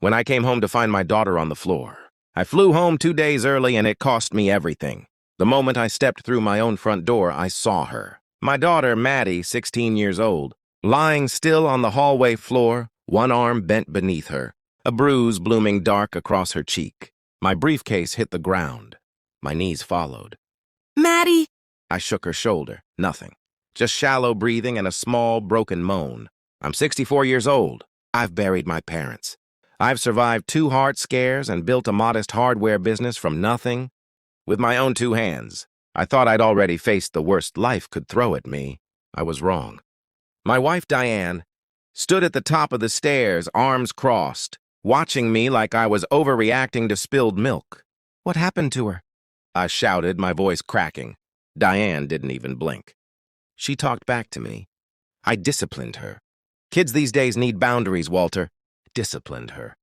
when I came home to find my daughter on the floor. I flew home 2 days early and it cost me everything. The moment I stepped through my own front door, I saw her. My daughter, Maddie, 16 years old, lying still on the hallway floor, one arm bent beneath her, a bruise blooming dark across her cheek. My briefcase hit the ground. My knees followed. Maddie! I shook her shoulder. Nothing. Just shallow breathing and a small, broken moan. I'm 64 years old. I've buried my parents. I've survived 2 heart scares and built a modest hardware business from nothing with my own 2 hands. I thought I'd already faced the worst life could throw at me. I was wrong. My wife, Diane, stood at the top of the stairs, arms crossed, watching me like I was overreacting to spilled milk. What happened to her? I shouted, my voice cracking. Diane didn't even blink. She talked back to me. I disciplined her. Kids these days need boundaries, Walter. Disciplined her.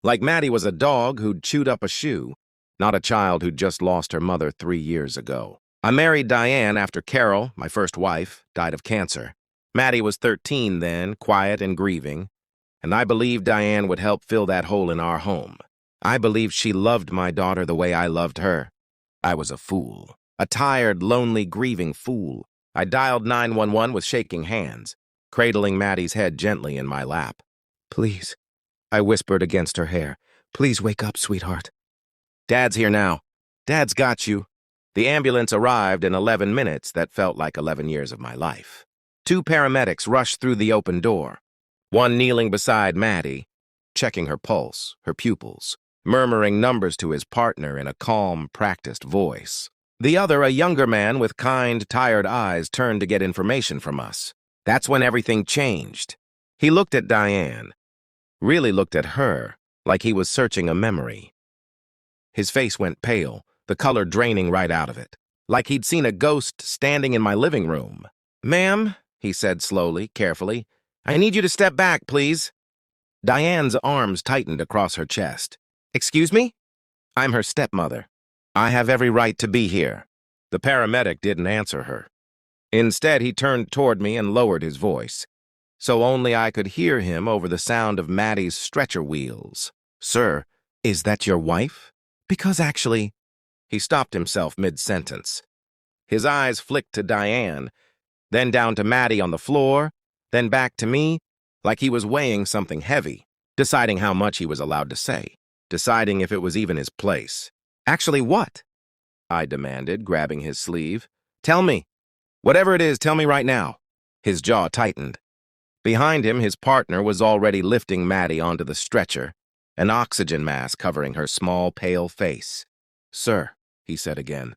Like Maddie was a dog who'd chewed up a shoe, not a child who'd just lost her mother 3 years ago. I married Diane after Carol, my first wife, died of cancer. Maddie was 13 then, quiet and grieving, and I believed Diane would help fill that hole in our home. I believed she loved my daughter the way I loved her. I was a fool. A tired, lonely, grieving fool. I dialed 911 with shaking hands, cradling Maddie's head gently in my lap. Please, I whispered against her hair. Please wake up, sweetheart. Dad's here now. Dad's got you. The ambulance arrived in 11 minutes that felt like 11 years of my life. 2 paramedics rushed through the open door, one kneeling beside Maddie, checking her pulse, her pupils, murmuring numbers to his partner in a calm, practiced voice. The other, a younger man with kind, tired eyes, turned to get information from us. That's when everything changed. He looked at Diane, really looked at her, like he was searching a memory. His face went pale, the color draining right out of it, like he'd seen a ghost standing in my living room. Ma'am, he said slowly, carefully, I need you to step back, please. Diane's arms tightened across her chest. Excuse me? I'm her stepmother. I have every right to be here. The paramedic didn't answer her. Instead, he turned toward me and lowered his voice, so only I could hear him over the sound of Maddie's stretcher wheels. Sir, is that your wife? Because actually... He stopped himself mid-sentence. His eyes flicked to Diane, then down to Maddie on the floor, then back to me, like he was weighing something heavy, deciding how much he was allowed to say, deciding if it was even his place. Actually what? I demanded, grabbing his sleeve. Tell me. Whatever it is, tell me right now. His jaw tightened. Behind him, his partner was already lifting Maddie onto the stretcher, an oxygen mask covering her small, pale face. Sir, he said again,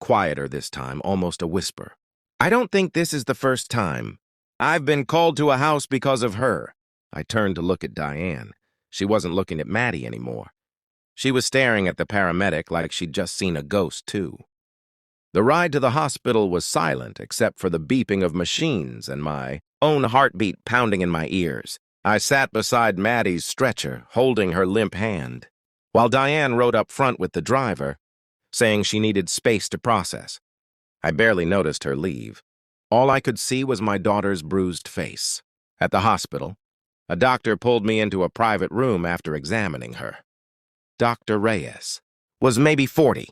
quieter this time, almost a whisper. I don't think this is the first time. I've been called to a house because of her. I turned to look at Diane. She wasn't looking at Maddie anymore. She was staring at the paramedic like she'd just seen a ghost, too. The ride to the hospital was silent except for the beeping of machines and my own heartbeat pounding in my ears. I sat beside Maddie's stretcher, holding her limp hand, while Diane rode up front with the driver, saying she needed space to process. I barely noticed her leave. All I could see was my daughter's bruised face. At the hospital, a doctor pulled me into a private room after examining her. Dr. Reyes was maybe 40,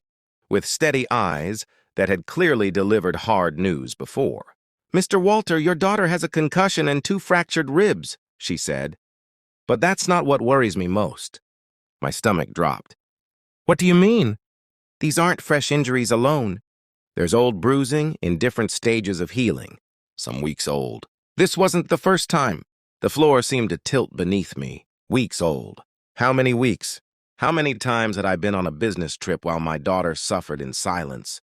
with steady eyes that had clearly delivered hard news before. Mr. Walter, your daughter has a concussion and 2 fractured ribs, she said. But that's not what worries me most. My stomach dropped. What do you mean? These aren't fresh injuries alone. There's old bruising in different stages of healing, some weeks old. This wasn't the first time. The floor seemed to tilt beneath me. Weeks old. How many weeks? How many times had I been on a business trip while my daughter suffered in silence?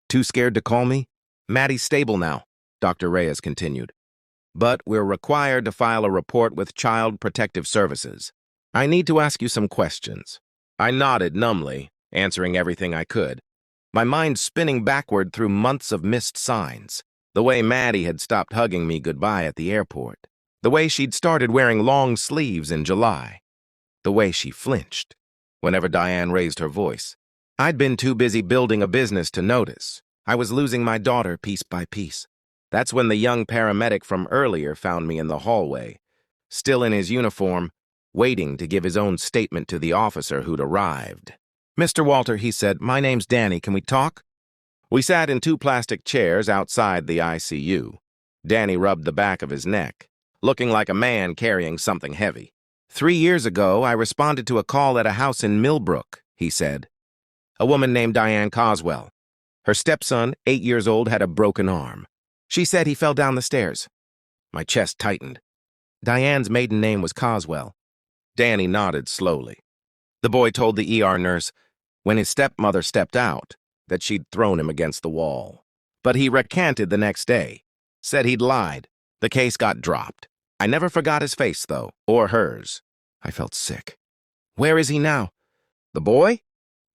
Too scared to call me? Maddie's stable now, Dr. Reyes continued. But we're required to file a report with Child Protective Services. I need to ask you some questions. I nodded numbly, answering everything I could, my mind spinning backward through months of missed signs. The way Maddie had stopped hugging me goodbye at the airport. The way she'd started wearing long sleeves in July. The way she flinched whenever Diane raised her voice. I'd been too busy building a business to notice. I was losing my daughter piece by piece. That's when the young paramedic from earlier found me in the hallway, still in his uniform, waiting to give his own statement to the officer who'd arrived. "Mr. Walter," he said, "my name's Danny. Can we talk?" We sat in 2 plastic chairs outside the ICU. Danny rubbed the back of his neck, looking like a man carrying something heavy. "3 years ago, I responded to a call at a house in Millbrook," he said. "A woman named Diane Coswell. Her stepson, 8 years old, had a broken arm. She said he fell down the stairs." My chest tightened. Diane's maiden name was Coswell. Danny nodded slowly. The boy told the ER nurse, when his stepmother stepped out, that she'd thrown him against the wall. But he recanted the next day, said he'd lied. The case got dropped. I never forgot his face, though, or hers. I felt sick. "Where is he now?" "The boy?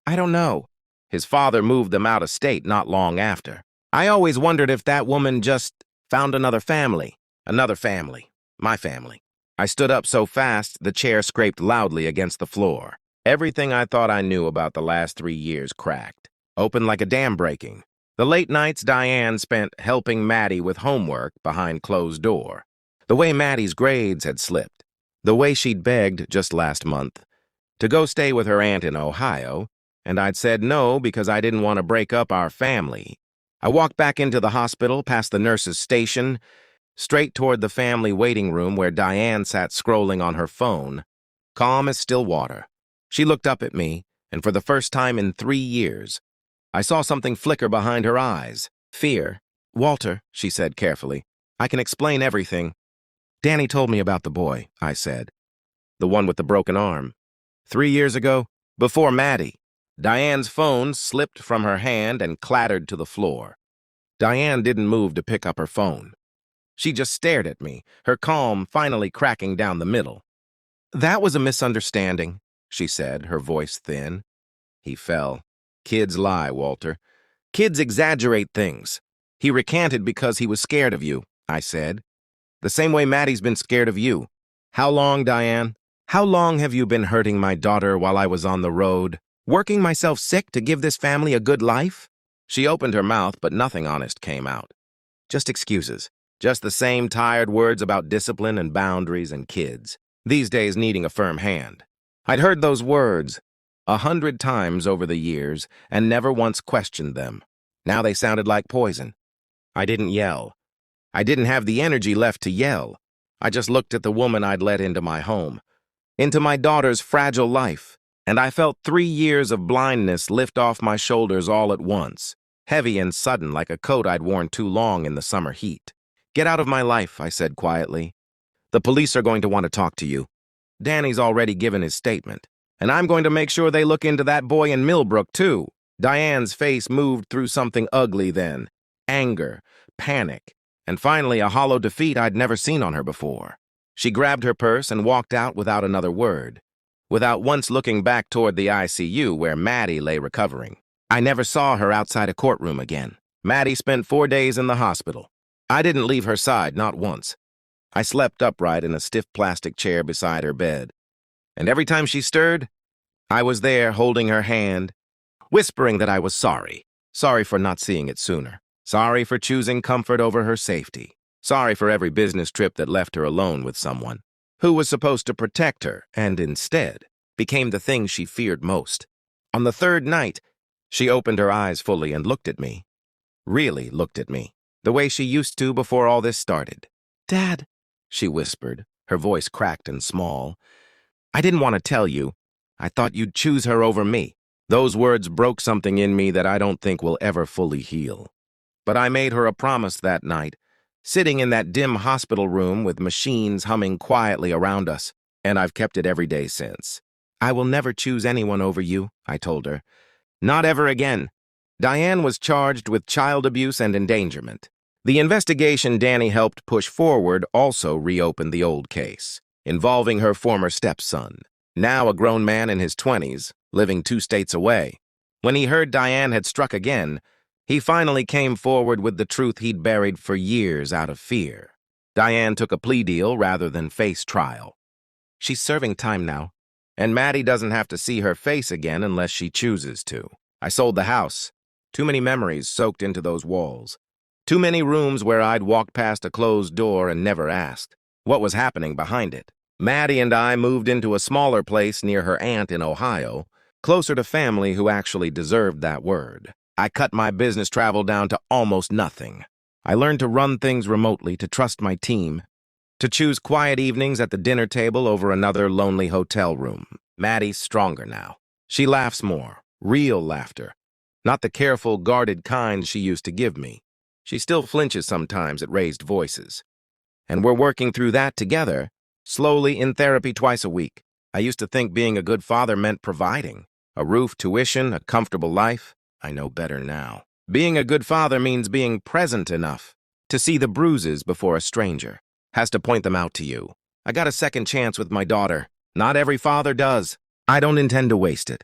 I don't know. His father moved them out of state not long after. I always wondered if that woman just found another family. Another family. My family." I stood up so fast the chair scraped loudly against the floor. Everything I thought I knew about the last 3 years cracked, open like a dam breaking. The late nights Diane spent helping Maddie with homework behind closed door. The way Maddie's grades had slipped. The way she'd begged just last month to go stay with her aunt in Ohio, and I'd said no because I didn't want to break up our family. I walked back into the hospital, past the nurse's station, straight toward the family waiting room where Diane sat scrolling on her phone, calm as still water. She looked up at me, and for the first time in 3 years, I saw something flicker behind her eyes. Fear. "Walter," she said carefully, "I can explain everything." "Danny told me about the boy," I said. "The one with the broken arm. 3 years ago, before Maddie." Diane's phone slipped from her hand and clattered to the floor. Diane didn't move to pick up her phone. She just stared at me, her calm finally cracking down the middle. "That was a misunderstanding," she said, her voice thin. He fell. "Kids lie, Walter. Kids exaggerate things. He recanted because he was scared of you," I said. "The same way Maddie's been scared of you. How long, Diane? How long have you been hurting my daughter while I was on the road? Working myself sick to give this family a good life?" She opened her mouth, but nothing honest came out. Just excuses. Just the same tired words about discipline and boundaries and kids, these days needing a firm hand. I'd heard those words 100 times over the years and never once questioned them. Now they sounded like poison. I didn't yell. I didn't have the energy left to yell. I just looked at the woman I'd let into my home, into my daughter's fragile life, and I felt 3 years of blindness lift off my shoulders all at once, heavy and sudden like a coat I'd worn too long in the summer heat. "Get out of my life," I said quietly. "The police are going to want to talk to you. Danny's already given his statement, and I'm going to make sure they look into that boy in Millbrook, too." Diane's face moved through something ugly then. Anger, panic, and finally a hollow defeat I'd never seen on her before. She grabbed her purse and walked out without another word, without once looking back toward the ICU where Maddie lay recovering. I never saw her outside a courtroom again. Maddie spent 4 days in the hospital. I didn't leave her side, not once. I slept upright in a stiff plastic chair beside her bed. And every time she stirred, I was there holding her hand, whispering that I was sorry. Sorry for not seeing it sooner. Sorry for choosing comfort over her safety. Sorry for every business trip that left her alone with someone who was supposed to protect her and instead became the thing she feared most. On the 3rd night, she opened her eyes fully and looked at me. Really looked at me, the way she used to before all this started. "Dad," she whispered, her voice cracked and small. "I didn't want to tell you. I thought you'd choose her over me." Those words broke something in me that I don't think will ever fully heal. But I made her a promise that night, sitting in that dim hospital room with machines humming quietly around us, and I've kept it every day since. "I will never choose anyone over you," I told her. "Not ever again." Diane was charged with child abuse and endangerment. The investigation Danny helped push forward also reopened the old case, involving her former stepson, now a grown man in his 20s, living 2 states away. When he heard Diane had struck again, he finally came forward with the truth he'd buried for years out of fear. Diane took a plea deal rather than face trial. She's serving time now, and Maddie doesn't have to see her face again unless she chooses to. I sold the house. Too many memories soaked into those walls. Too many rooms where I'd walked past a closed door and never asked what was happening behind it. Maddie and I moved into a smaller place near her aunt in Ohio, closer to family who actually deserved that word. I cut my business travel down to almost nothing. I learned to run things remotely, to trust my team, to choose quiet evenings at the dinner table over another lonely hotel room. Maddie's stronger now. She laughs more, real laughter, not the careful, guarded kind she used to give me. She still flinches sometimes at raised voices. And we're working through that together, slowly in therapy twice a week. I used to think being a good father meant providing. A roof, tuition, a comfortable life. I know better now. Being a good father means being present enough to see the bruises before a stranger has to point them out to you. I got a second chance with my daughter. Not every father does. I don't intend to waste it.